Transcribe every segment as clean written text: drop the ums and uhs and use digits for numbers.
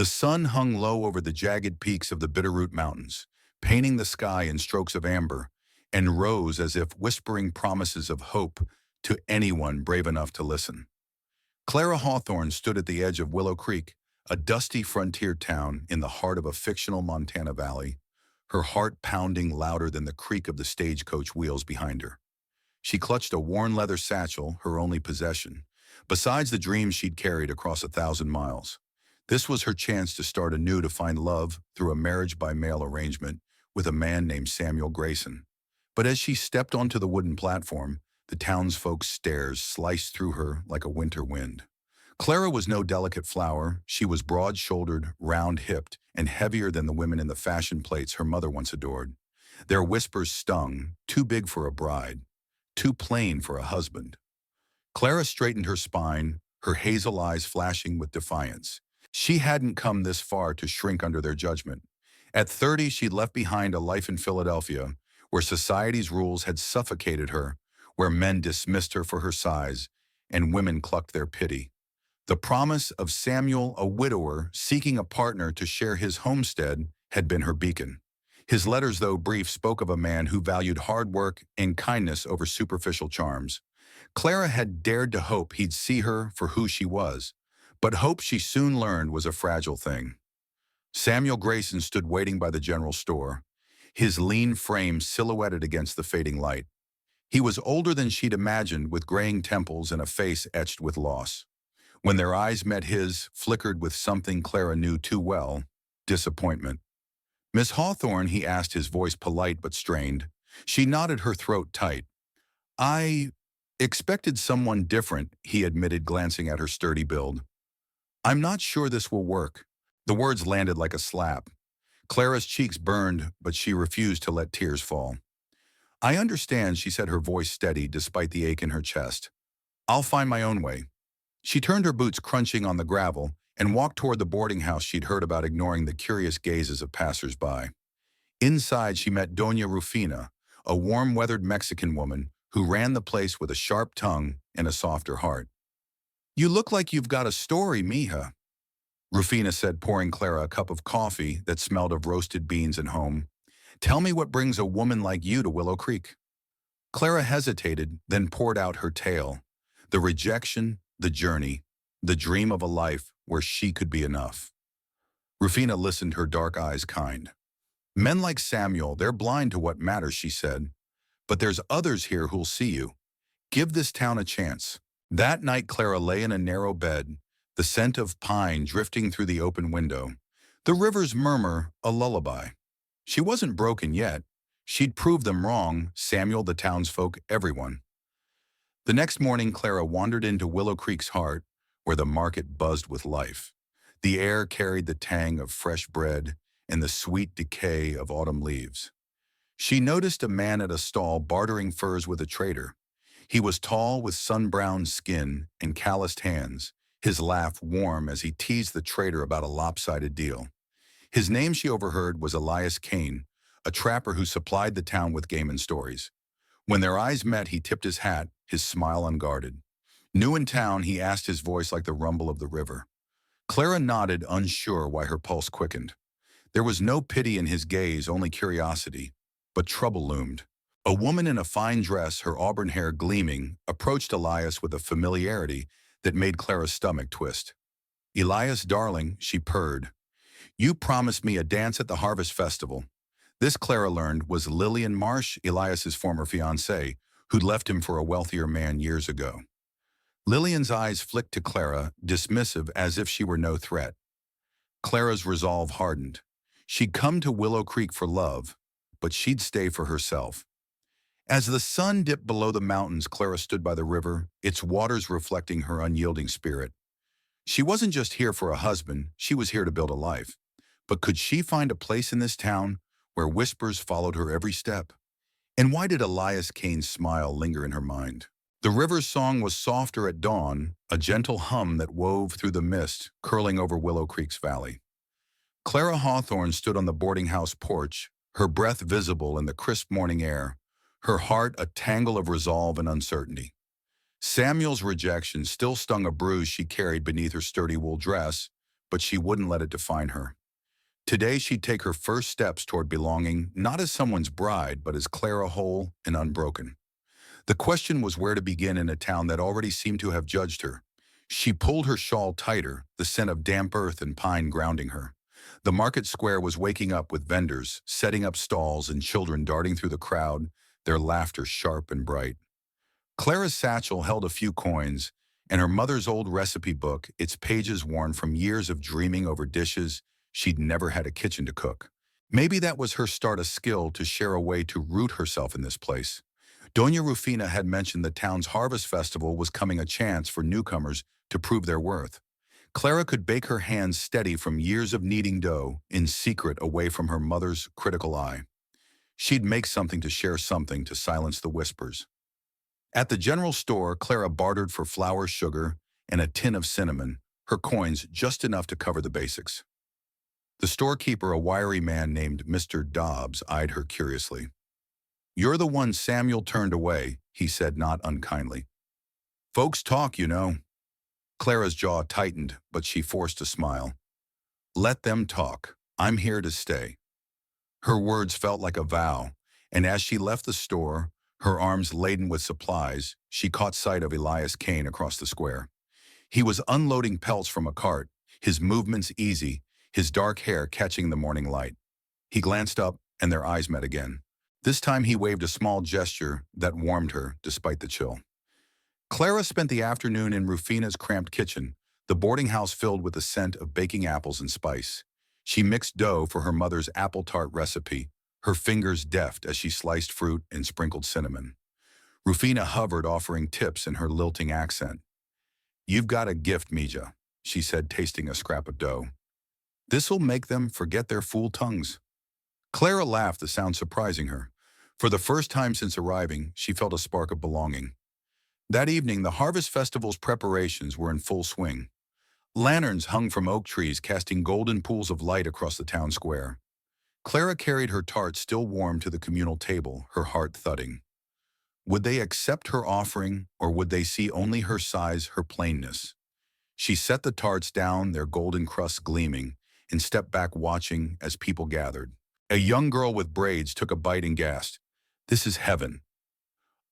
The sun hung low over the jagged peaks of the Bitterroot Mountains, painting the sky in strokes of amber, and rose as if whispering promises of hope to anyone brave enough to listen. Clara Hawthorne stood at the edge of Willow Creek, a dusty frontier town in the heart of a fictional Montana valley, her heart pounding louder than the creak of the stagecoach wheels behind her. She clutched a worn leather satchel, her only possession, besides the dreams she'd carried across 1,000 miles. This was her chance to start anew, to find love through a marriage by mail arrangement with a man named Samuel Grayson. But as she stepped onto the wooden platform, the townsfolk's stares sliced through her like a winter wind. Clara was no delicate flower. She was broad-shouldered, round-hipped, and heavier than the women in the fashion plates her mother once adored. Their whispers stung, too big for a bride, too plain for a husband. Clara straightened her spine, her hazel eyes flashing with defiance. She hadn't come this far to shrink under their judgment. At 30, she'd left behind a life in Philadelphia, where society's rules had suffocated her, where men dismissed her for her size, and women clucked their pity. The promise of Samuel, a widower, seeking a partner to share his homestead, had been her beacon. His letters, though brief, spoke of a man who valued hard work and kindness over superficial charms. Clara had dared to hope he'd see her for who she was, but hope, she soon learned, was a fragile thing. Samuel Grayson stood waiting by the general store, his lean frame silhouetted against the fading light. He was older than she'd imagined, with graying temples and a face etched with loss. When their eyes met, his flickered with something Clara knew too well: disappointment. "Miss Hawthorne," he asked, his voice polite but strained. She nodded, her throat tight. "I expected someone different," he admitted, glancing at her sturdy build. "I'm not sure this will work." The words landed like a slap. Clara's cheeks burned, but she refused to let tears fall. "I understand," she said, her voice steady despite the ache in her chest. "I'll find my own way." She turned, her boots crunching on the gravel, and walked toward the boarding house she'd heard about, ignoring the curious gazes of passers-by. Inside, she met Doña Rufina, a warm-weathered Mexican woman who ran the place with a sharp tongue and a softer heart. "You look like you've got a story, mija," Rufina said, pouring Clara a cup of coffee that smelled of roasted beans and home. "Tell me what brings a woman like you to Willow Creek." Clara hesitated, then poured out her tale: the rejection, the journey, the dream of a life where she could be enough. Rufina listened, her dark eyes kind. "Men like Samuel, they're blind to what matters," she said. "But there's others here who'll see you. Give this town a chance." That night, Clara lay in a narrow bed, the scent of pine drifting through the open window, the river's murmur a lullaby. She wasn't broken yet. She'd proved them wrong, Samuel, the townsfolk, everyone. The next morning, Clara wandered into Willow Creek's heart, where the market buzzed with life. The air carried the tang of fresh bread and the sweet decay of autumn leaves. She noticed a man at a stall bartering furs with a trader. He was tall, with sun-browned skin and calloused hands, his laugh warm as he teased the trader about a lopsided deal. His name, she overheard, was Elias Kane, a trapper who supplied the town with game and stories. When their eyes met, he tipped his hat, his smile unguarded. New in town, he asked, his voice like the rumble of the river. Clara nodded, unsure why her pulse quickened. There was no pity in his gaze, only curiosity. But trouble loomed. A woman in a fine dress, her auburn hair gleaming, approached Elias with a familiarity that made Clara's stomach twist. "Elias, darling," she purred. "You promised me a dance at the Harvest Festival." This, Clara learned, was Lillian Marsh, Elias's former fiancée, who'd left him for a wealthier man years ago. Lillian's eyes flicked to Clara, dismissive, as if she were no threat. Clara's resolve hardened. She'd come to Willow Creek for love, but she'd stay for herself. As the sun dipped below the mountains, Clara stood by the river, its waters reflecting her unyielding spirit. She wasn't just here for a husband, she was here to build a life. But could she find a place in this town where whispers followed her every step? And why did Elias Kane's smile linger in her mind? The river's song was softer at dawn, a gentle hum that wove through the mist, curling over Willow Creek's valley. Clara Hawthorne stood on the boarding house porch, her breath visible in the crisp morning air, her heart a tangle of resolve and uncertainty. Samuel's rejection still stung, a bruise she carried beneath her sturdy wool dress, but she wouldn't let it define her. Today, she'd take her first steps toward belonging, not as someone's bride, but as Clara whole and unbroken. The question was where to begin in a town that already seemed to have judged her. She pulled her shawl tighter, the scent of damp earth and pine grounding her. The market square was waking up with vendors, setting up stalls and children darting through the crowd, their laughter sharp and bright. Clara's satchel held a few coins, and her mother's old recipe book, its pages worn from years of dreaming over dishes she'd never had a kitchen to cook. Maybe that was her start, a skill to share a way to root herself in this place. Doña Rufina had mentioned the town's harvest festival was coming, a chance for newcomers to prove their worth. Clara could bake her hands steady from years of kneading dough, in secret away from her mother's critical eye. She'd make something to share, something to silence the whispers. At the general store, Clara bartered for flour, sugar, and a tin of cinnamon, her coins just enough to cover the basics. The storekeeper, a wiry man named Mr. Dobbs, eyed her curiously. "You're the one Samuel turned away," he said, not unkindly. "Folks talk, you know." Clara's jaw tightened, but she forced a smile. "Let them talk. I'm here to stay." Her words felt like a vow, and as she left the store, her arms laden with supplies, she caught sight of Elias Kane across the square. He was unloading pelts from a cart, his movements easy, his dark hair catching the morning light. He glanced up, and their eyes met again. This time he waved a small gesture that warmed her despite the chill. Clara spent the afternoon in Rufina's cramped kitchen, the boarding house filled with the scent of baking apples and spice. She mixed dough for her mother's apple tart recipe, her fingers deft as she sliced fruit and sprinkled cinnamon. Rufina hovered, offering tips in her lilting accent. "You've got a gift, Mija," she said, tasting a scrap of dough. "This'll make them forget their fool tongues." Clara laughed, the sound surprising her. For the first time since arriving, she felt a spark of belonging. That evening, the Harvest Festival's preparations were in full swing. Lanterns hung from oak trees, casting golden pools of light across the town square. Clara carried her tart still warm to the communal table, her heart thudding. Would they accept her offering, or would they see only her size, her plainness? She set the tarts down, their golden crusts gleaming, and stepped back, watching as people gathered. A young girl with braids took a bite and gasped, "This is heaven."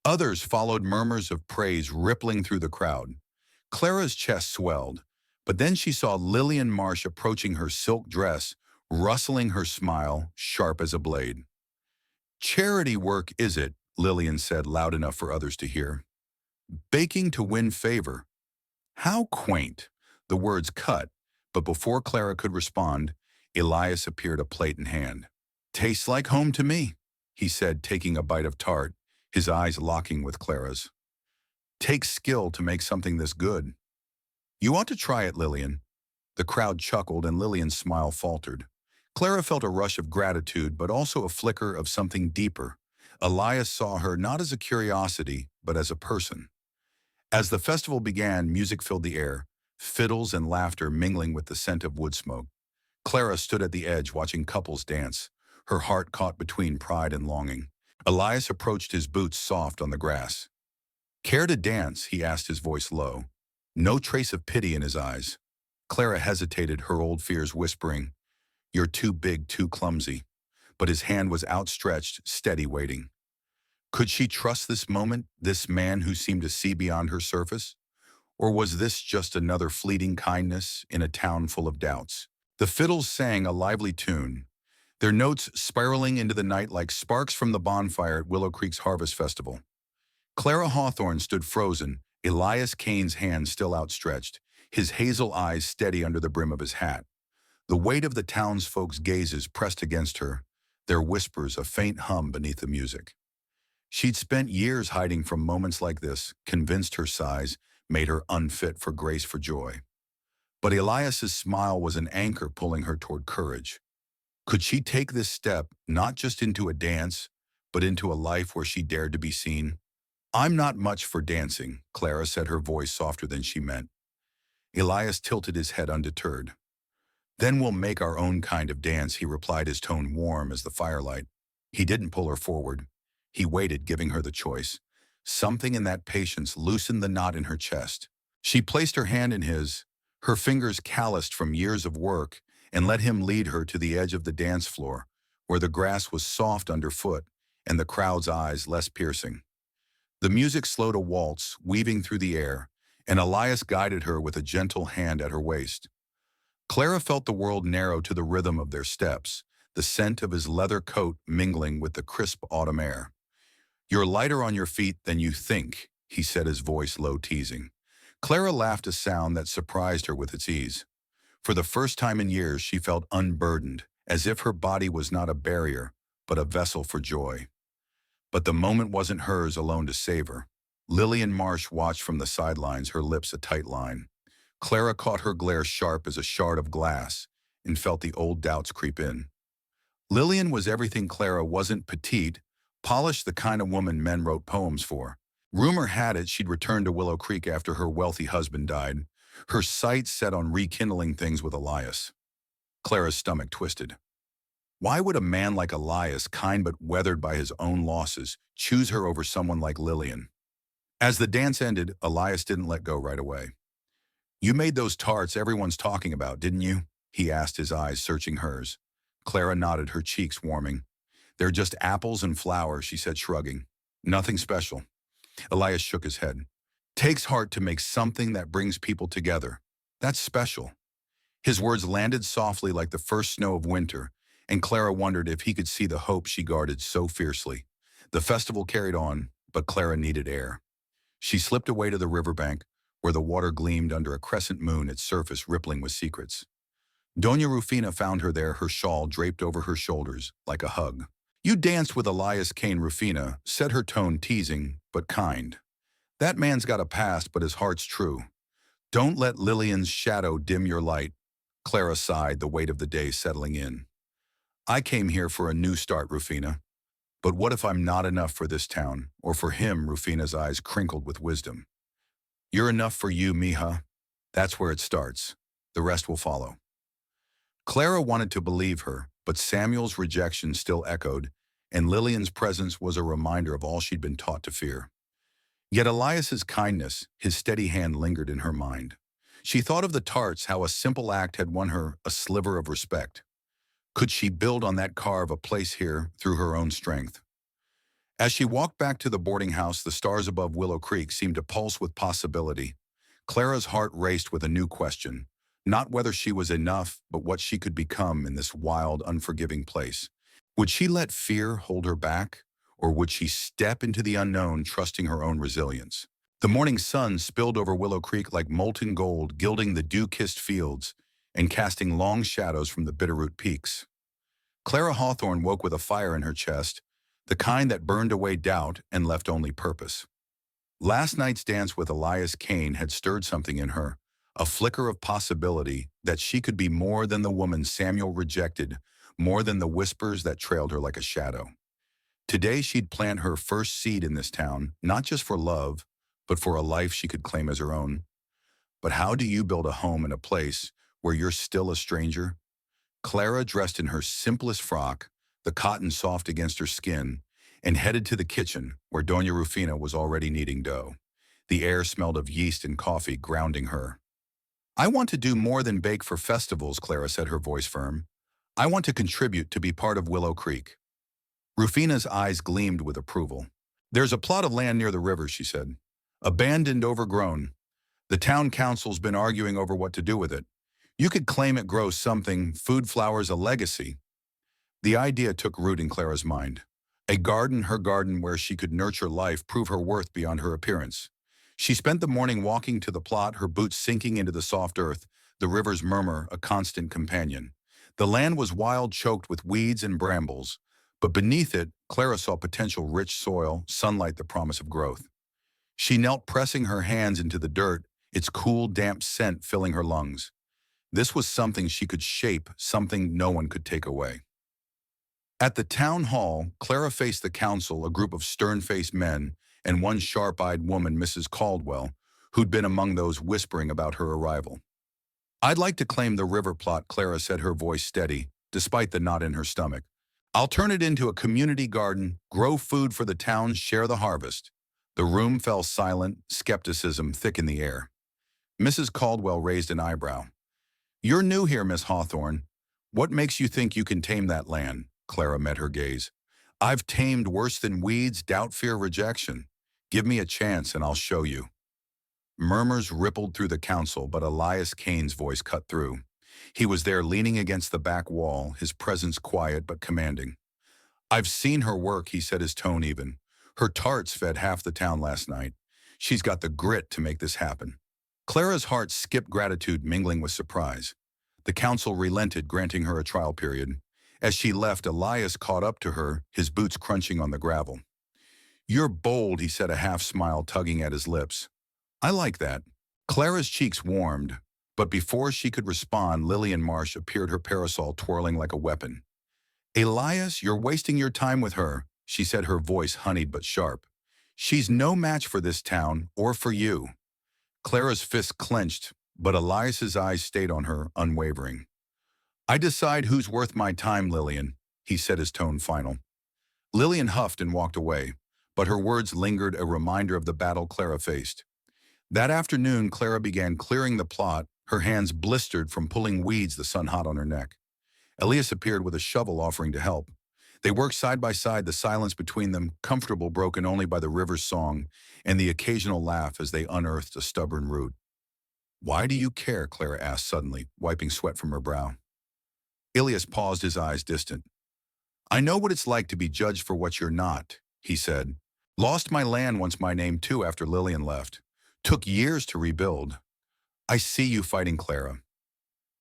Others followed, murmurs of praise rippling through the crowd. Clara's chest swelled, but then she saw Lillian Marsh approaching, her silk dress rustling, her smile sharp as a blade. "Charity work, is it?" Lillian said, loud enough for others to hear. "Baking to win favor. How quaint." The words cut, but before Clara could respond, Elias appeared, a plate in hand. "Tastes like home to me," he said, taking a bite of tart, his eyes locking with Clara's. "Takes skill to make something this good." "You ought to try it, Lillian." The crowd chuckled, and Lillian's smile faltered. Clara felt a rush of gratitude, but also a flicker of something deeper. Elias saw her not as a curiosity, but as a person. As the festival began, music filled the air, fiddles and laughter mingling with the scent of wood smoke. Clara stood at the edge, watching couples dance, her heart caught between pride and longing. Elias approached, his boots soft on the grass. "Care to dance?" he asked, his voice low. No trace of pity in his eyes. Clara hesitated, her old fears whispering, "You're too big, too clumsy." But his hand was outstretched, steady, waiting. Could she trust this moment, this man who seemed to see beyond her surface? Or was this just another fleeting kindness in a town full of doubts? The fiddles sang a lively tune, their notes spiraling into the night like sparks from the bonfire at Willow Creek's Harvest Festival. Clara Hawthorne stood frozen, Elias Kane's hand still outstretched, his hazel eyes steady under the brim of his hat. The weight of the townsfolk's gazes pressed against her, their whispers a faint hum beneath the music. She'd spent years hiding from moments like this, convinced her size made her unfit for grace, for joy. But Elias's smile was an anchor pulling her toward courage. Could she take this step, not just into a dance, but into a life where she dared to be seen? "I'm not much for dancing," Clara said, her voice softer than she meant. Elias tilted his head, undeterred. "Then we'll make our own kind of dance," he replied, his tone warm as the firelight. He didn't pull her forward. He waited, giving her the choice. Something in that patience loosened the knot in her chest. She placed her hand in his, her fingers calloused from years of work, and let him lead her to the edge of the dance floor, where the grass was soft underfoot and the crowd's eyes less piercing. The music slowed a waltz, weaving through the air, and Elias guided her with a gentle hand at her waist. Clara felt the world narrow to the rhythm of their steps, the scent of his leather coat mingling with the crisp autumn air. "You're lighter on your feet than you think," he said, his voice low teasing. Clara laughed, a sound that surprised her with its ease. For the first time in years, she felt unburdened, as if her body was not a barrier, but a vessel for joy. But the moment wasn't hers alone to savor. Lillian Marsh watched from the sidelines, her lips a tight line. Clara caught her glare sharp as a shard of glass and felt the old doubts creep in. Lillian was everything Clara wasn't: petite, polished, the kind of woman men wrote poems for. Rumor had it she'd returned to Willow Creek after her wealthy husband died, her sights set on rekindling things with Elias. Clara's stomach twisted. Why would a man like Elias, kind but weathered by his own losses, choose her over someone like Lillian? As the dance ended, Elias didn't let go right away. "You made those tarts everyone's talking about, didn't you?" he asked, his eyes searching hers. Clara nodded, her cheeks warming. "They're just apples and flour," she said, shrugging. "Nothing special." Elias shook his head. "Takes heart to make something that brings people together. That's special." His words landed softly like the first snow of winter, and Clara wondered if he could see the hope she guarded so fiercely. The festival carried on, but Clara needed air. She slipped away to the riverbank, where the water gleamed under a crescent moon, its surface rippling with secrets. Doña Rufina found her there, her shawl draped over her shoulders, like a hug. "You danced with Elias Kane, Rufina," said, her tone teasing, but kind. "That man's got a past, but his heart's true. Don't let Lillian's shadow dim your light." Clara sighed, the weight of the day settling in. "I came here for a new start, Rufina. But what if I'm not enough for this town, or for him?" Rufina's eyes crinkled with wisdom. "You're enough for you, mija. That's where it starts. The rest will follow." Clara wanted to believe her, but Samuel's rejection still echoed, and Lillian's presence was a reminder of all she'd been taught to fear. Yet Elias's kindness, his steady hand, lingered in her mind. She thought of the tarts, how a simple act had won her a sliver of respect. Could she build on that, carve a place here through her own strength? As she walked back to the boarding house, the stars above Willow Creek seemed to pulse with possibility. Clara's heart raced with a new question, not whether she was enough, but what she could become in this wild, unforgiving place. Would she let fear hold her back, or would she step into the unknown, trusting her own resilience? The morning sun spilled over Willow Creek like molten gold, gilding the dew-kissed fields and casting long shadows from the Bitterroot peaks. Clara Hawthorne woke with a fire in her chest, the kind that burned away doubt and left only purpose. Last night's dance with Elias Kane had stirred something in her, a flicker of possibility that she could be more than the woman Samuel rejected, more than the whispers that trailed her like a shadow. Today she'd plant her first seed in this town, not just for love, but for a life she could claim as her own. But how do you build a home in a place where you're still a stranger? Clara, dressed in her simplest frock, the cotton soft against her skin, and headed to the kitchen, where Doña Rufina was already kneading dough. The air smelled of yeast and coffee, grounding her. "I want to do more than bake for festivals," Clara said, her voice firm. "I want to contribute, to be part of Willow Creek." Rufina's eyes gleamed with approval. "There's a plot of land near the river," she said. "Abandoned, overgrown. The town council's been arguing over what to do with it. You could claim it grows something, food, flowers, a legacy." The idea took root in Clara's mind. A garden, her garden, where she could nurture life, prove her worth beyond her appearance. She spent the morning walking to the plot, her boots sinking into the soft earth, the river's murmur a constant companion. The land was wild, choked with weeds and brambles, but beneath it, Clara saw potential: rich soil, sunlight, the promise of growth. She knelt, pressing her hands into the dirt, its cool, damp scent filling her lungs. This was something she could shape, something no one could take away. At the town hall, Clara faced the council, a group of stern-faced men, and one sharp-eyed woman, Mrs. Caldwell, who'd been among those whispering about her arrival. "I'd like to claim the river plot," Clara said, her voice steady, despite the knot in her stomach. "I'll turn it into a community garden, grow food for the town, share the harvest." The room fell silent, skepticism thick in the air. Mrs. Caldwell raised an eyebrow. You're new here, Miss Hawthorne. What makes you think you can tame that land? Clara met her gaze. I've tamed worse than weeds, doubt, fear, rejection. Give me a chance and I'll show you. Murmurs rippled through the council, but Elias Kane's voice cut through. He was there leaning against the back wall, his presence quiet but commanding. I've seen her work, he said, his tone even. Her tarts fed half the town last night. She's got the grit to make this happen. Clara's heart skipped gratitude mingling with surprise. The council relented, granting her a trial period. As she left, Elias caught up to her, his boots crunching on the gravel. You're bold, he said, a half smile tugging at his lips. I like that. Clara's cheeks warmed, but before she could respond, Lillian Marsh appeared, her parasol twirling like a weapon. Elias, you're wasting your time with her, she said, her voice honeyed but sharp. She's no match for this town, or for you. Clara's fist clenched, but Elias's eyes stayed on her, unwavering. I decide who's worth my time, Lillian, he said, his tone final. Lillian huffed and walked away, but her words lingered, a reminder of the battle Clara faced. That afternoon, Clara began clearing the plot, her hands blistered from pulling weeds, the sun hot on her neck. Elias appeared with a shovel, offering to help. They worked side by side, the silence between them comfortable, broken only by the river's song and the occasional laugh as they unearthed a stubborn root. Why do you care? Clara asked suddenly, wiping sweat from her brow. Elias paused, his eyes distant. I know what it's like to be judged for what you're not, he said. Lost my land once, my name too, after Lillian left. Took years to rebuild. I see you fighting, Clara.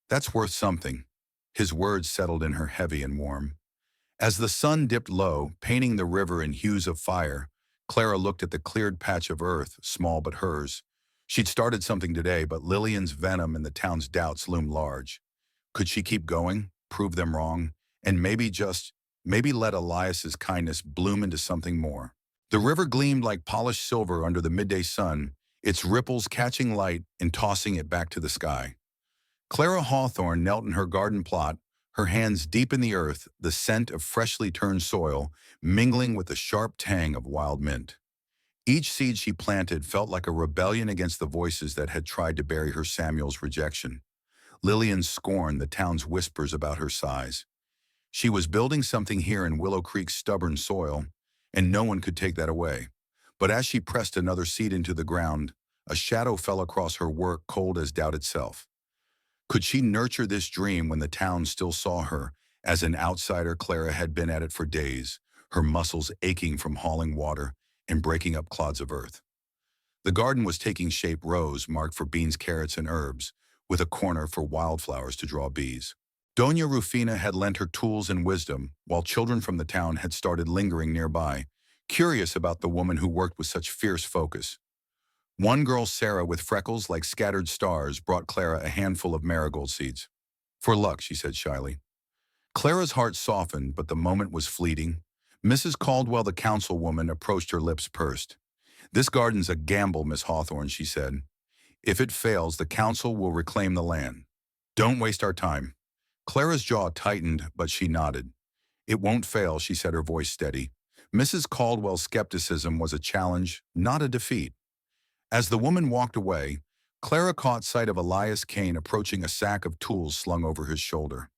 That's worth something. His words settled in her, heavy and warm. As the sun dipped low, painting the river in hues of fire, Clara looked at the cleared patch of earth, small but hers. She'd started something today, but Lillian's venom and the town's doubts loomed large. Could she keep going, prove them wrong, and maybe let Elias's kindness bloom into something more? The river gleamed like polished silver under the midday sun, its ripples catching light and tossing it back to the sky. Clara Hawthorne knelt in her garden plot, her hands deep in the earth, the scent of freshly turned soil mingling with the sharp tang of wild mint. Each seed she planted felt like a rebellion against the voices that had tried to bury her, Samuel's rejection, Lillian's scorn, the town's whispers about her size. She was building something here in Willow Creek's stubborn soil, and no one could take that away. But as she pressed another seed into the ground, a shadow fell across her work, cold as doubt itself. Could she nurture this dream when the town still saw her as an outsider? Clara had been at it for days, her muscles aching from hauling water and breaking up clods of earth. The garden was taking shape, rows marked for beans, carrots, and herbs, with a corner for wildflowers to draw bees. Doña Rufina had lent her tools and wisdom, while children from the town had started lingering nearby, curious about the woman who worked with such fierce focus. One girl, Sarah, with freckles like scattered stars, brought Clara a handful of marigold seeds. For luck, she said shyly. Clara's heart softened, but the moment was fleeting. Mrs. Caldwell, the councilwoman, approached, her lips pursed. This garden's a gamble, Miss Hawthorne, she said. If it fails, the council will reclaim the land. Don't waste our time. Clara's jaw tightened, but she nodded. It won't fail, she said, her voice steady. Mrs. Caldwell's skepticism was a challenge, not a defeat. As the woman walked away, Clara caught sight of Elias Kane approaching, a sack of tools slung over his shoulder.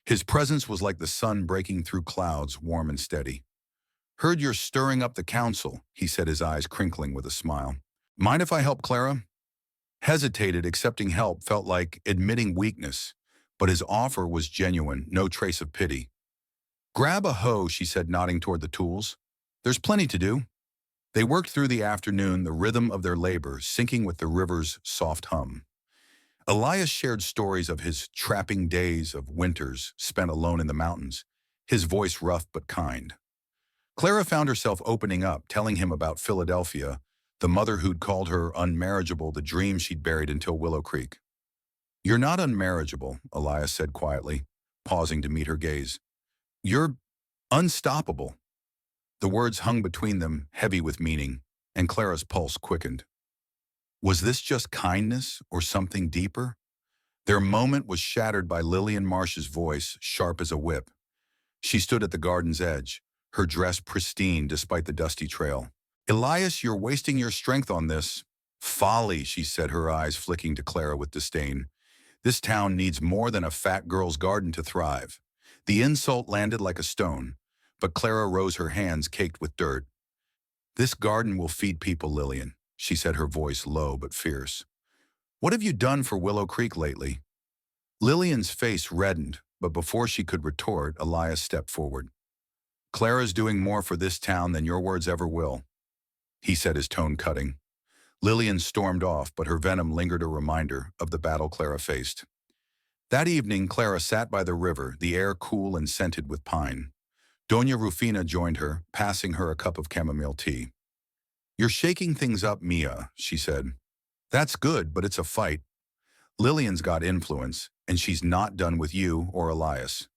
His presence was like the sun breaking through clouds, warm and steady. Heard you're stirring up the council, he said, his eyes crinkling with a smile. Mind if I help, Clara? Hesitated, accepting help felt like admitting weakness, but his offer was genuine, no trace of pity. Grab a hoe, she said, nodding toward the tools. There's plenty to do. They worked through the afternoon, the rhythm of their labor syncing with the river's soft hum. Elias shared stories of his trapping days, of winters spent alone in the mountains, his voice rough but kind. Clara found herself opening up, telling him about Philadelphia, the mother who'd called her unmarriageable, the dream she'd buried until Willow Creek. You're not unmarriageable, Elias said quietly, pausing to meet her gaze. You're unstoppable. The words hung between them, heavy with meaning, and Clara's pulse quickened. Was this just kindness or something deeper? Their moment was shattered by Lillian Marsh's voice, sharp as a whip. She stood at the garden's edge, her dress pristine despite the dusty trail. Elias, you're wasting your strength on this. Folly, she said, her eyes flicking to Clara with disdain. This town needs more than a fat girl's garden to thrive. The insult landed like a stone, but Clara rose, her hands caked with dirt. This garden will feed people, Lillian, she said, her voice low but fierce. What have you done for Willow Creek lately? Lillian's face reddened, but before she could retort, Elias stepped forward. Clara's doing more for this town than your words ever will, he said, his tone cutting. Lillian stormed off, but her venom lingered, a reminder of the battle Clara faced. That evening, Clara sat by the river, the air cool and scented with pine. Doña Rufina joined her, passing her a cup of chamomile tea. You're shaking things up, Mia, she said. That's good, but it's a fight. Lillian's got influence, and she's not done with you or Elias.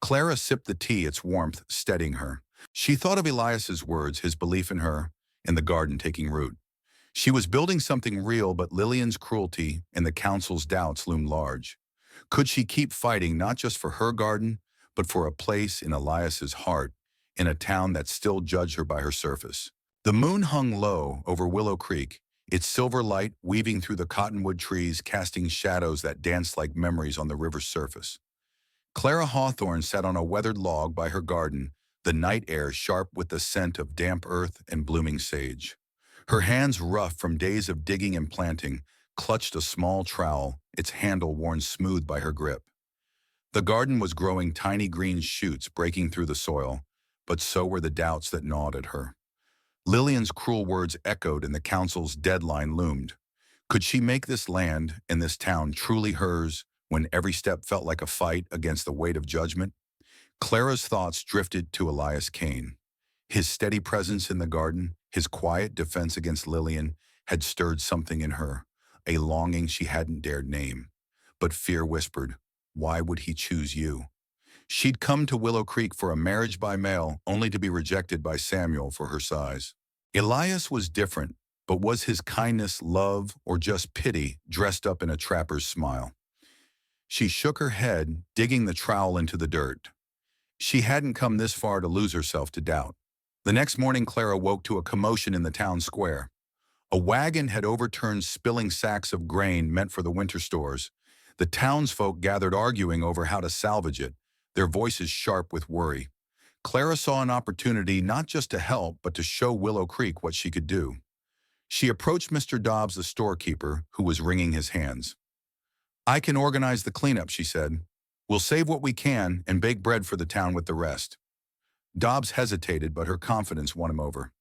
Clara sipped the tea, its warmth steadying her. She thought of Elias's words, his belief in her, in the garden taking root. She was building something real, but Lillian's cruelty and the council's doubts loomed large. Could she keep fighting, not just for her garden, but for a place in Elias's heart, in a town that still judged her by her surface? The moon hung low over Willow Creek, its silver light weaving through the cottonwood trees, casting shadows that danced like memories on the river's surface. Clara Hawthorne sat on a weathered log by her garden, the night air sharp with the scent of damp earth and blooming sage. Her hands, rough from days of digging and planting, clutched a small trowel, its handle worn smooth by her grip. The garden was growing tiny green shoots breaking through the soil, but so were the doubts that gnawed at her. Lillian's cruel words echoed and the council's deadline loomed. Could she make this land and this town truly hers when every step felt like a fight against the weight of judgment? Clara's thoughts drifted to Elias Kane. His steady presence in the garden, his quiet defense against Lillian, had stirred something in her, a longing she hadn't dared name. But fear whispered, why would he choose you? She'd come to Willow Creek for a marriage by mail, only to be rejected by Samuel for her size. Elias was different, but was his kindness love or just pity dressed up in a trapper's smile? She shook her head, digging the trowel into the dirt. She hadn't come this far to lose herself to doubt. The next morning, Clara woke to a commotion in the town square. A wagon had overturned, spilling sacks of grain meant for the winter stores. The townsfolk gathered, arguing over how to salvage it, their voices sharp with worry. Clara saw an opportunity not just to help, but to show Willow Creek what she could do. She approached Mr. Dobbs, the storekeeper, who was wringing his hands. I can organize the cleanup, she said. We'll save what we can and bake bread for the town with the rest. Dobbs hesitated, but her confidence won him over.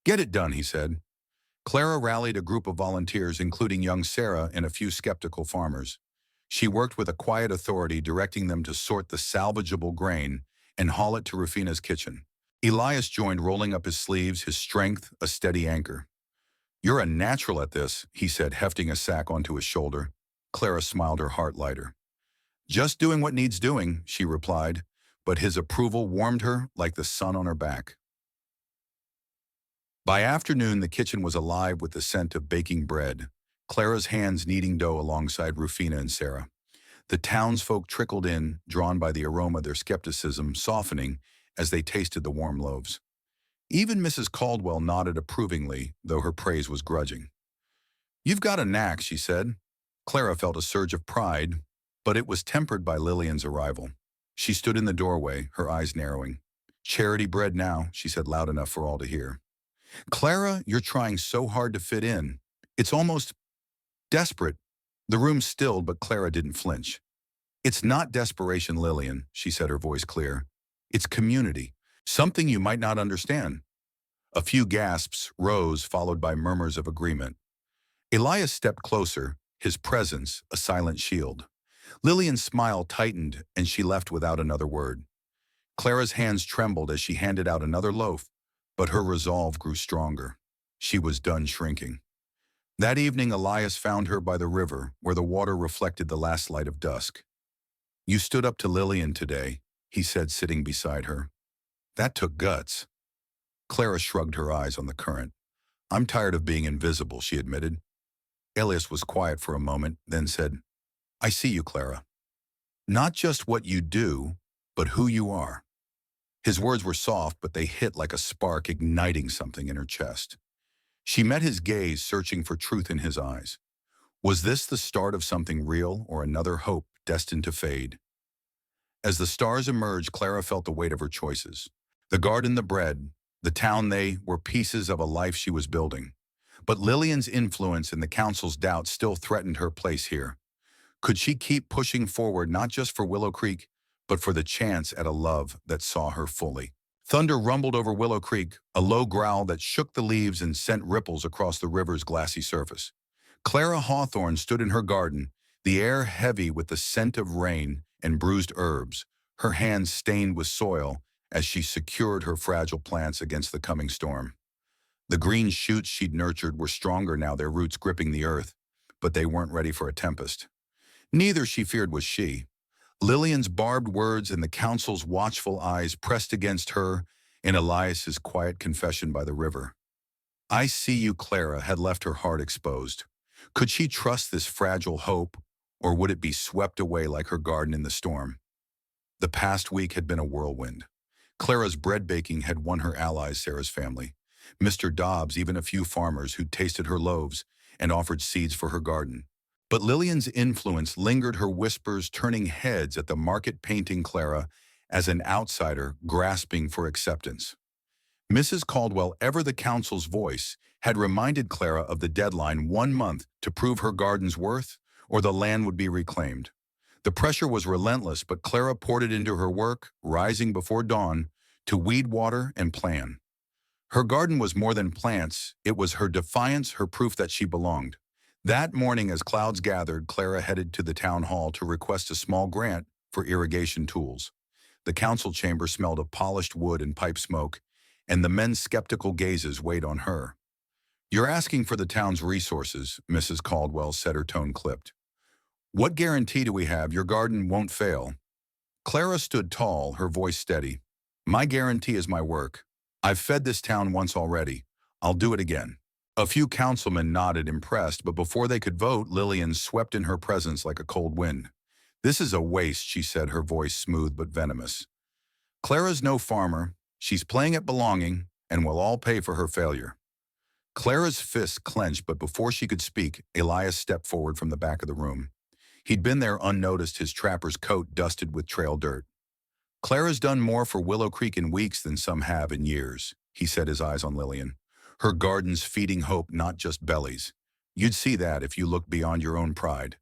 Get it done, he said. Clara rallied a group of volunteers, including young Sarah and a few skeptical farmers. She worked with a quiet authority, directing them to sort the salvageable grain and haul it to Rufina's kitchen. Elias joined, rolling up his sleeves, his strength a steady anchor. You're a natural at this, he said, hefting a sack onto his shoulder. Clara smiled, her heart lighter. Just doing what needs doing, she replied, but his approval warmed her like the sun on her back. By afternoon, the kitchen was alive with the scent of baking bread, Clara's hands kneading dough alongside Rufina and Sarah. The townsfolk trickled in, drawn by the aroma, their skepticism softening as they tasted the warm loaves. Even Mrs. Caldwell nodded approvingly, though her praise was grudging. You've got a knack, she said. Clara felt a surge of pride, but it was tempered by Lillian's arrival. She stood in the doorway, her eyes narrowing. Charity bread now, she said loud enough for all to hear. Clara, you're trying so hard to fit in. It's almost desperate. The room stilled, but Clara didn't flinch. It's not desperation, Lillian, she said, her voice clear. It's community, something you might not understand. A few gasps rose, followed by murmurs of agreement. Elias stepped closer, his presence a silent shield. Lillian's smile tightened, and she left without another word. Clara's hands trembled as she handed out another loaf, but her resolve grew stronger. She was done shrinking. That evening, Elias found her by the river, where the water reflected the last light of dusk. You stood up to Lillian today, he said, sitting beside her. That took guts. Clara shrugged her eyes on the current. I'm tired of being invisible, she admitted. Elias was quiet for a moment, then said, I see you, Clara. Not just what you do, but who you are. His words were soft, but they hit like a spark, igniting something in her chest. She met his gaze, searching for truth in his eyes. Was this the start of something real or another hope destined to fade? As the stars emerged, Clara felt the weight of her choices. The garden, the bread, the town, they were pieces of a life she was building. But Lillian's influence and the council's doubts still threatened her place here. Could she keep pushing forward, not just for Willow Creek, but for the chance at a love that saw her fully? Thunder rumbled over Willow Creek, a low growl that shook the leaves and sent ripples across the river's glassy surface. Clara Hawthorne stood in her garden, the air heavy with the scent of rain and bruised herbs, her hands stained with soil as she secured her fragile plants against the coming storm. The green shoots she'd nurtured were stronger now, their roots gripping the earth, but they weren't ready for a tempest. Neither, she feared, was she. Lillian's barbed words and the council's watchful eyes pressed against her in Elias's quiet confession by the river. "I see you," Clara had left her heart exposed. Could she trust this fragile hope, or would it be swept away like her garden in the storm? The past week had been a whirlwind. Clara's bread baking had won her allies, Sarah's family, Mr. Dobbs, even a few farmers who'd tasted her loaves and offered seeds for her garden. But Lillian's influence lingered, her whispers turning heads at the market, painting Clara as an outsider grasping for acceptance. Mrs. Caldwell, ever the council's voice, had reminded Clara of the deadline: 1 month to prove her garden's worth, or the land would be reclaimed. The pressure was relentless, but Clara poured it into her work, rising before dawn to weed, water, and plan. Her garden was more than plants. It was her defiance, her proof that she belonged. That morning, as clouds gathered, Clara headed to the town hall to request a small grant for irrigation tools. The council chamber smelled of polished wood and pipe smoke, and the men's skeptical gazes weighed on her. "You're asking for the town's resources," Mrs. Caldwell said, her tone clipped. "What guarantee do we have your garden won't fail?" Clara stood tall, her voice steady. "My guarantee is my work. I've fed this town once already. I'll do it again." A few councilmen nodded, impressed, but before they could vote, Lillian swept in her presence like a cold wind. "This is a waste," she said, her voice smooth but venomous. "Clara's no farmer. She's playing at belonging, and we'll all pay for her failure." Clara's fists clenched, but before she could speak, Elias stepped forward from the back of the room. He'd been there unnoticed, his trapper's coat dusted with trail dirt. "Clara's done more for Willow Creek in weeks than some have in years," he said, his eyes on Lillian. "Her garden's feeding hope, not just bellies. You'd see that if you looked beyond your own pride."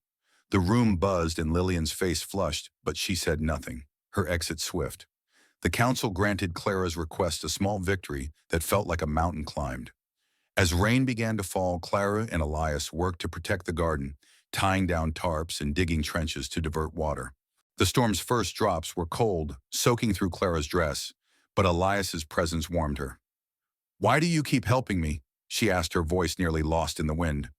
The room buzzed and Lillian's face flushed, but she said nothing, her exit swift. The council granted Clara's request, a small victory that felt like a mountain climbed. As rain began to fall, Clara and Elias worked to protect the garden, tying down tarps and digging trenches to divert water. The storm's first drops were cold, soaking through Clara's dress, but Elias's presence warmed her. "Why do you keep helping me?" she asked, her voice nearly lost in the wind.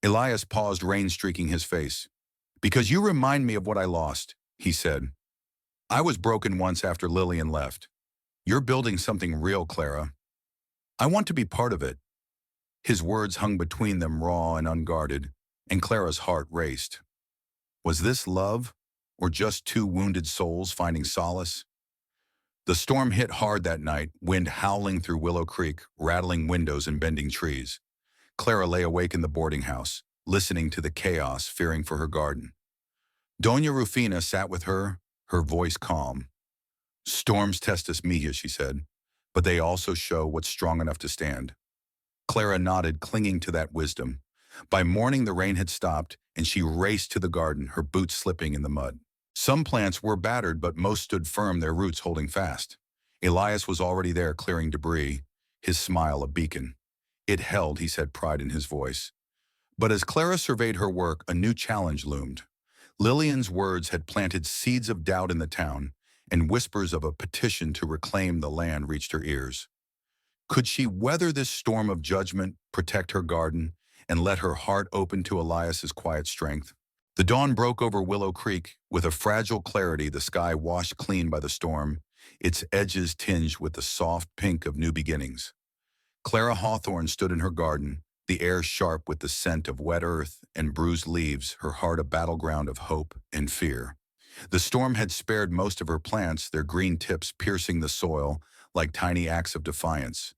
Elias paused, rain streaking his face. "Because you remind me of what I lost," he said. "I was broken once after Lillian left. You're building something real, Clara. I want to be part of it." His words hung between them, raw and unguarded, and Clara's heart raced. Was this love, or just two wounded souls finding solace? The storm hit hard that night, wind howling through Willow Creek, rattling windows and bending trees. Clara lay awake in the boarding house, listening to the chaos, fearing for her garden. Doña Rufina sat with her, her voice calm. "Storms test us, mija," she said, "but they also show what's strong enough to stand." Clara nodded, clinging to that wisdom. By morning, the rain had stopped, and she raced to the garden, her boots slipping in the mud. Some plants were battered, but most stood firm, their roots holding fast. Elias was already there, clearing debris, his smile a beacon. "It held," he said, pride in his voice. But as Clara surveyed her work, a new challenge loomed. Lillian's words had planted seeds of doubt in the town, and whispers of a petition to reclaim the land reached her ears. Could she weather this storm of judgment, protect her garden, and let her heart open to Elias's quiet strength? The dawn broke over Willow Creek. With a fragile clarity, the sky washed clean by the storm, its edges tinged with the soft pink of new beginnings. Clara Hawthorne stood in her garden, the air sharp with the scent of wet earth and bruised leaves, her heart a battleground of hope and fear. The storm had spared most of her plants, their green tips piercing the soil like tiny acts of defiance.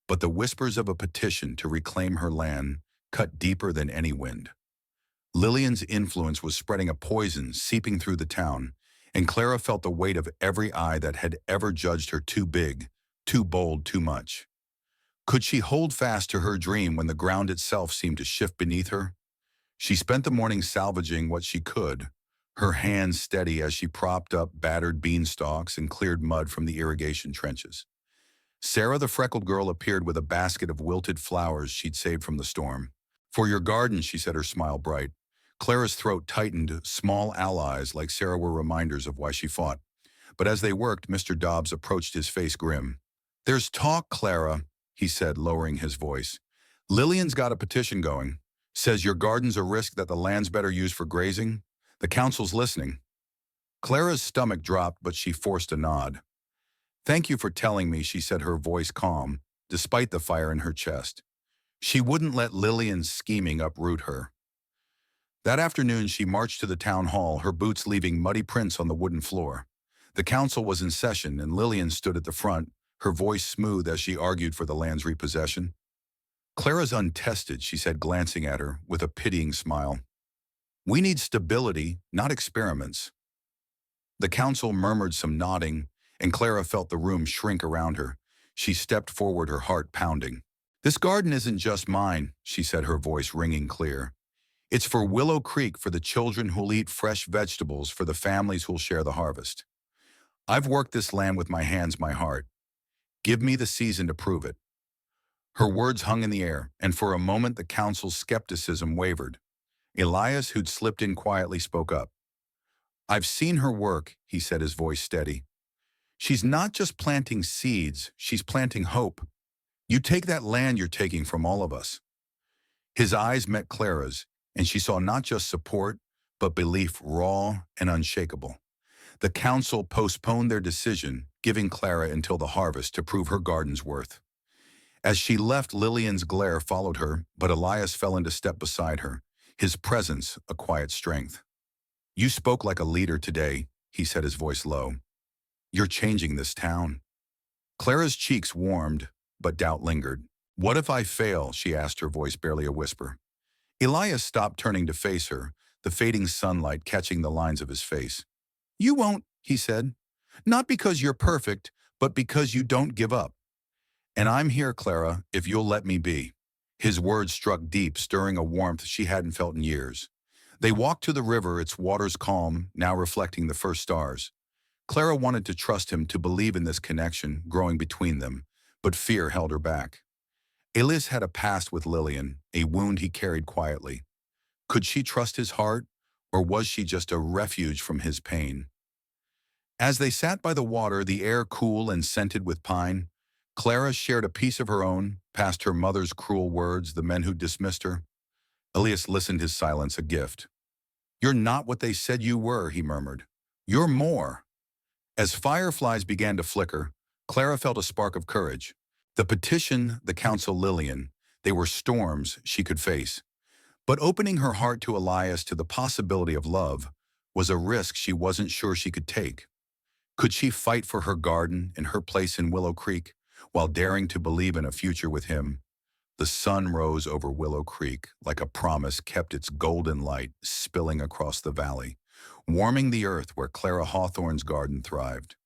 but the whispers of a petition to reclaim her land cut deeper than any wind. Lillian's influence was spreading a poison seeping through the town, and Clara felt the weight of every eye that had ever judged her too big, too bold, too much. Could she hold fast to her dream when the ground itself seemed to shift beneath her? She spent the morning salvaging what she could, her hands steady as she propped up battered beanstalks and cleared mud from the irrigation trenches. Sarah, the freckled girl, appeared with a basket of wilted flowers she'd saved from the storm. "For your garden," she said, her smile bright. Clara's throat tightened. Small allies like Sarah were reminders of why she fought. But as they worked, Mr. Dobbs approached, his face grim. "There's talk, Clara," he said, lowering his voice. "Lillian's got a petition going. Says your garden's a risk, that the land's better used for grazing. The council's listening." Clara's stomach dropped, but she forced a nod. "Thank you for telling me," she said, her voice calm, despite the fire in her chest. She wouldn't let Lillian's scheming uproot her. That afternoon, she marched to the town hall, her boots leaving muddy prints on the wooden floor. The council was in session, and Lillian stood at the front, her voice smooth as she argued for the land's repossession. "Clara's untested," she said, glancing at her with a pitying smile. "We need stability, not experiments." The council murmured some nodding, and Clara felt the room shrink around her. She stepped forward, her heart pounding. "This garden isn't just mine," she said, her voice ringing clear. "It's for Willow Creek, for the children who'll eat fresh vegetables, for the families who'll share the harvest. I've worked this land with my hands, my heart. Give me the season to prove it." Her words hung in the air, and for a moment the council's skepticism wavered. Elias, who'd slipped in quietly, spoke up. "I've seen her work," he said, his voice steady. "She's not just planting seeds, she's planting hope. You take that land, you're taking from all of us." His eyes met Clara's, and she saw not just support, but belief, raw and unshakable. The council postponed their decision, giving Clara until the harvest to prove her garden's worth. As she left, Lillian's glare followed her, but Elias fell into step beside her, his presence a quiet strength. "You spoke like a leader today," he said, his voice low. "You're changing this town." Clara's cheeks warmed, but doubt lingered. "What if I fail?" she asked, her voice barely a whisper. Elias stopped, turning to face her, the fading sunlight catching the lines of his face. "You won't," he said. "Not because you're perfect, but because you don't give up. And I'm here, Clara, if you'll let me be." His words struck deep, stirring a warmth she hadn't felt in years. They walked to the river, its waters calm, now reflecting the first stars. Clara wanted to trust him, to believe in this connection growing between them, but fear held her back. Elias had a past with Lillian, a wound he carried quietly. Could she trust his heart, or was she just a refuge from his pain? As they sat by the water, the air cool and scented with pine, Clara shared a piece of her own, past her mother's cruel words, the men who dismissed her. Elias listened, his silence a gift. "You're not what they said you were," he murmured. "You're more." As fireflies began to flicker, Clara felt a spark of courage. The petition, the council, Lillian, they were storms she could face. But opening her heart to Elias, to the possibility of love, was a risk she wasn't sure she could take. Could she fight for her garden and her place in Willow Creek, while daring to believe in a future with him? The sun rose over Willow Creek, like a promise, kept its golden light spilling across the valley, warming the earth where Clara Hawthorne's garden thrived.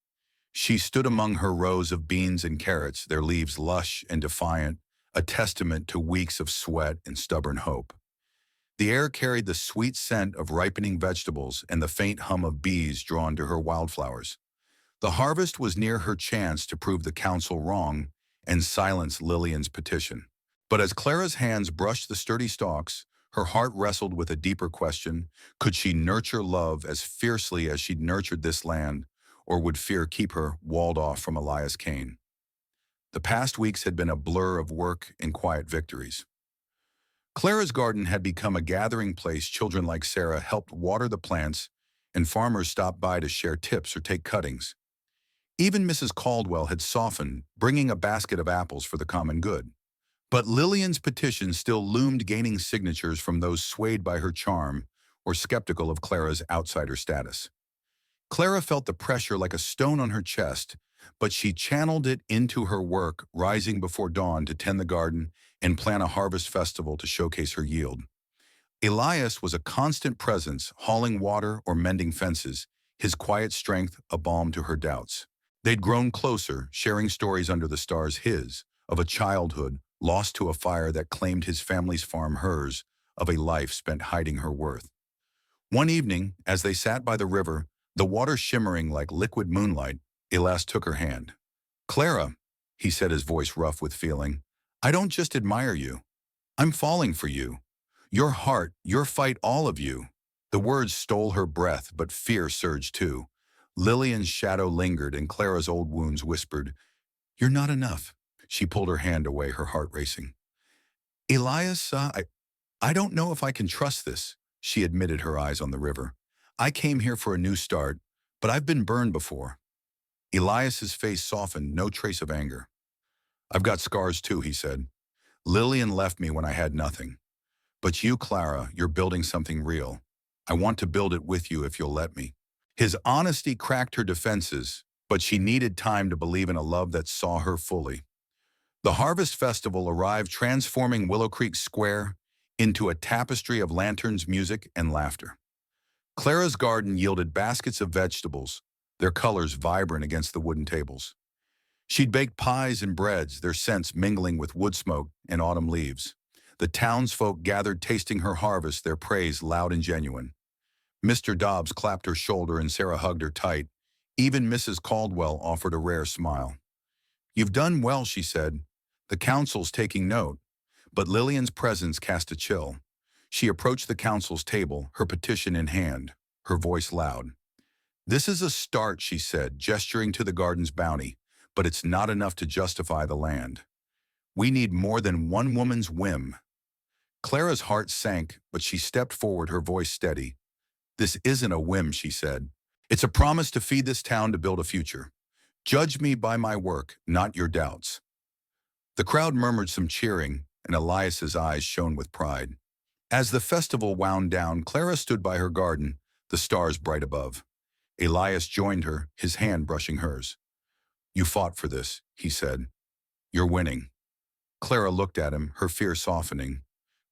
She stood among her rows of beans and carrots, their leaves lush and defiant, a testament to weeks of sweat and stubborn hope. The air carried the sweet scent of ripening vegetables and the faint hum of bees drawn to her wildflowers. The harvest was near, her chance to prove the council wrong and silence Lillian's petition. But as Clara's hands brushed the sturdy stalks, her heart wrestled with a deeper question. Could she nurture love as fiercely as she'd nurtured this land, or would fear keep her walled off from Elias Kane? The past weeks had been a blur of work and quiet victories. Clara's garden had become a gathering place. Children like Sarah helped water the plants, and farmers stopped by to share tips or take cuttings. Even Mrs. Caldwell had softened, bringing a basket of apples for the common good. But Lillian's petition still loomed, gaining signatures from those swayed by her charm or skeptical of Clara's outsider status. Clara felt the pressure like a stone on her chest, but she channeled it into her work, rising before dawn to tend the garden and plan a harvest festival to showcase her yield. Elias was a constant presence, hauling water or mending fences, his quiet strength a balm to her doubts. They'd grown closer, sharing stories under the stars, his, of a childhood lost to a fire that claimed his family's farm, hers, of a life spent hiding her worth. One evening, as they sat by the river, the water shimmering like liquid moonlight, Elias took her hand. "Clara," he said, his voice rough with feeling, "I don't just admire you. I'm falling for you. Your heart, your fight, all of you." The words stole her breath, but fear surged too. Lillian's shadow lingered, and Clara's old wounds whispered, "You're not enough." She pulled her hand away, her heart racing. "Elias, I don't know if I can trust this," she admitted, her eyes on the river. "I came here for a new start, but I've been burned before." Elias's face softened, no trace of anger. "I've got scars too," he said. "Lillian left me when I had nothing. But you, Clara, you're building something real. I want to build it with you if you'll let me." His honesty cracked her defenses, but she needed time to believe in a love that saw her fully. The Harvest Festival arrived, transforming Willow Creek Square into a tapestry of lanterns, music, and laughter. Clara's garden yielded baskets of vegetables, their colors vibrant against the wooden tables. She'd baked pies and breads, their scents mingling with wood smoke and autumn leaves. The townsfolk gathered, tasting her harvest, their praise loud and genuine. Mr. Dobbs clapped her shoulder and Sarah hugged her tight. Even Mrs. Caldwell offered a rare smile. "You've done well," she said. "The council's taking note." But Lillian's presence cast a chill. She approached the council's table, her petition in hand, her voice loud. "This is a start," she said, gesturing to the garden's bounty, "but it's not enough to justify the land. We need more than one woman's whim." Clara's heart sank, but she stepped forward, her voice steady. "This isn't a whim," she said. "It's a promise to feed this town, to build a future. Judge me by my work, not your doubts." The crowd murmured some cheering, and Elias's eyes shone with pride. As the festival wound down, Clara stood by her garden, the stars bright above. Elias joined her, his hand brushing hers. "You fought for this," he said. "You're winning." Clara looked at him, her fear softening.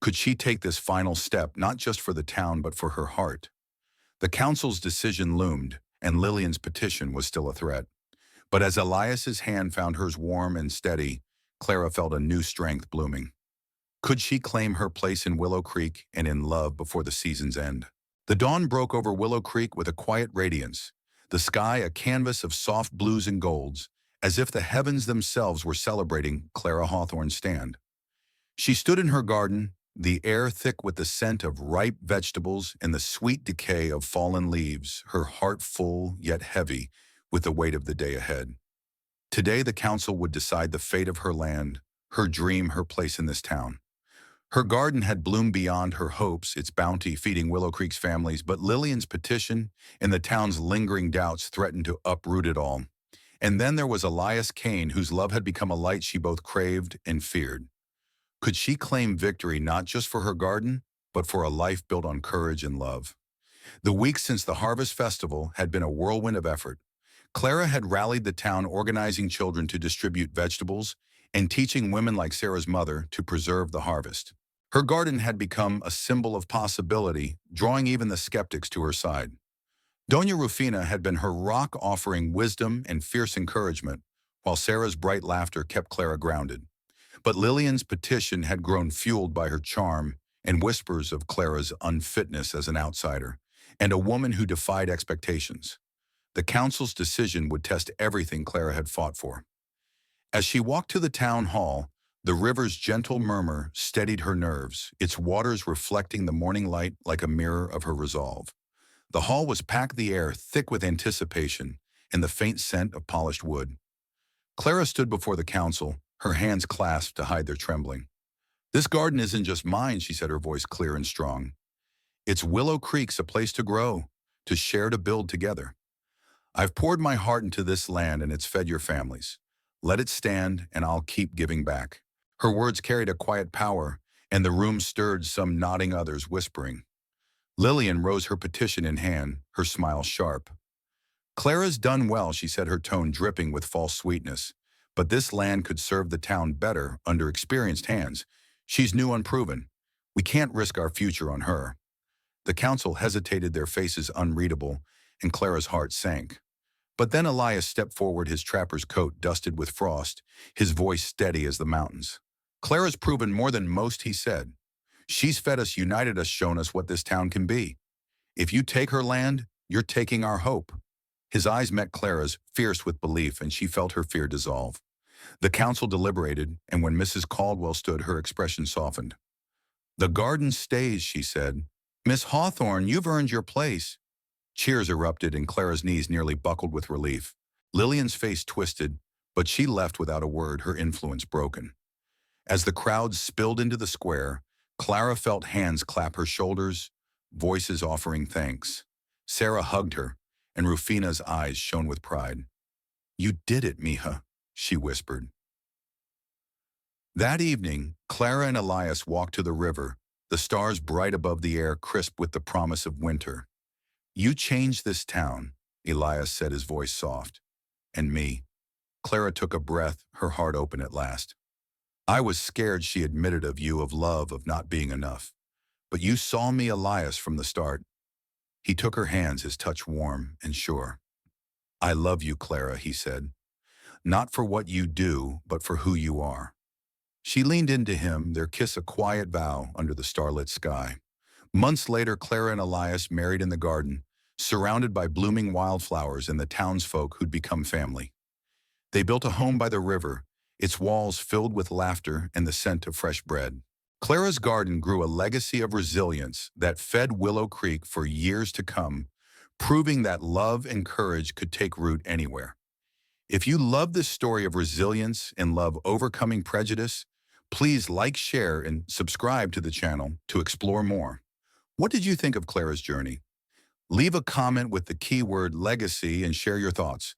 Could she take this final step, not just for the town, but for her heart? The council's decision loomed, and Lillian's petition was still a threat. But as Elias's hand found hers warm and steady, Clara felt a new strength blooming. Could she claim her place in Willow Creek and in love before the season's end? The dawn broke over Willow Creek with a quiet radiance, the sky a canvas of soft blues and golds, as if the heavens themselves were celebrating Clara Hawthorne's stand. She stood in her garden, the air thick with the scent of ripe vegetables and the sweet decay of fallen leaves, her heart full yet heavy with the weight of the day ahead. Today the council would decide the fate of her land, her dream, her place in this town. Her garden had bloomed beyond her hopes, its bounty feeding Willow Creek's families, but Lillian's petition and the town's lingering doubts threatened to uproot it all. And then there was Elias Kane, whose love had become a light she both craved and feared. Could she claim victory not just for her garden, but for a life built on courage and love? The weeks since the Harvest Festival had been a whirlwind of effort. Clara had rallied the town, organizing children to distribute vegetables and teaching women like Sarah's mother to preserve the harvest. Her garden had become a symbol of possibility, drawing even the skeptics to her side. Doña Rufina had been her rock, offering wisdom and fierce encouragement, while Sarah's bright laughter kept Clara grounded. But Lillian's petition had grown fueled by her charm and whispers of Clara's unfitness as an outsider, and a woman who defied expectations. The council's decision would test everything Clara had fought for. As she walked to the town hall, the river's gentle murmur steadied her nerves, its waters reflecting the morning light like a mirror of her resolve. The hall was packed, the air thick with anticipation and the faint scent of polished wood. Clara stood before the council, her hands clasped to hide their trembling. "This garden isn't just mine," she said, her voice clear and strong. "It's Willow Creek's, a place to grow, to share, to build together. I've poured my heart into this land and it's fed your families. Let it stand and I'll keep giving back." Her words carried a quiet power, and the room stirred, some nodding, others whispering. Lillian rose, her petition in hand, her smile sharp. Clara's done well, she said, her tone dripping with false sweetness. But this land could serve the town better under experienced hands. She's new, unproven. We can't risk our future on her. The council hesitated, their faces unreadable, and Clara's heart sank. But then Elias stepped forward, his trapper's coat dusted with frost, his voice steady as the mountains. Clara's proven more than most, he said. She's fed us, united us, shown us what this town can be. If you take her land, you're taking our hope. His eyes met Clara's, fierce with belief, and she felt her fear dissolve. The council deliberated, and when Mrs. Caldwell stood, her expression softened. "The garden stays," she said. "Miss Hawthorne, you've earned your place." Cheers erupted, and Clara's knees nearly buckled with relief. Lillian's face twisted, but she left without a word, her influence broken. As the crowd spilled into the square, Clara felt hands clap her shoulders, voices offering thanks. Sarah hugged her, and Rufina's eyes shone with pride. "You did it, mija," she whispered. That evening, Clara and Elias walked to the river, the stars bright above the air, crisp with the promise of winter. "You changed this town," Elias said, his voice soft. "And me." Clara took a breath, her heart open at last. "I was scared," she admitted, "of you, of love, of not being enough. But you saw me, Elias, from the start." He took her hands, his touch warm and sure. "I love you, Clara," he said. "Not for what you do, but for who you are." She leaned into him, their kiss a quiet vow under the starlit sky. Months later, Clara and Elias married in the garden, surrounded by blooming wildflowers and the townsfolk who'd become family. They built a home by the river, its walls filled with laughter and the scent of fresh bread. Clara's garden grew a legacy of resilience that fed Willow Creek for years to come, proving that love and courage could take root anywhere. If you love this story of resilience and love overcoming prejudice, please like, share, and subscribe to the channel to explore more. What did you think of Clara's journey? Leave a comment with the keyword legacy and share your thoughts.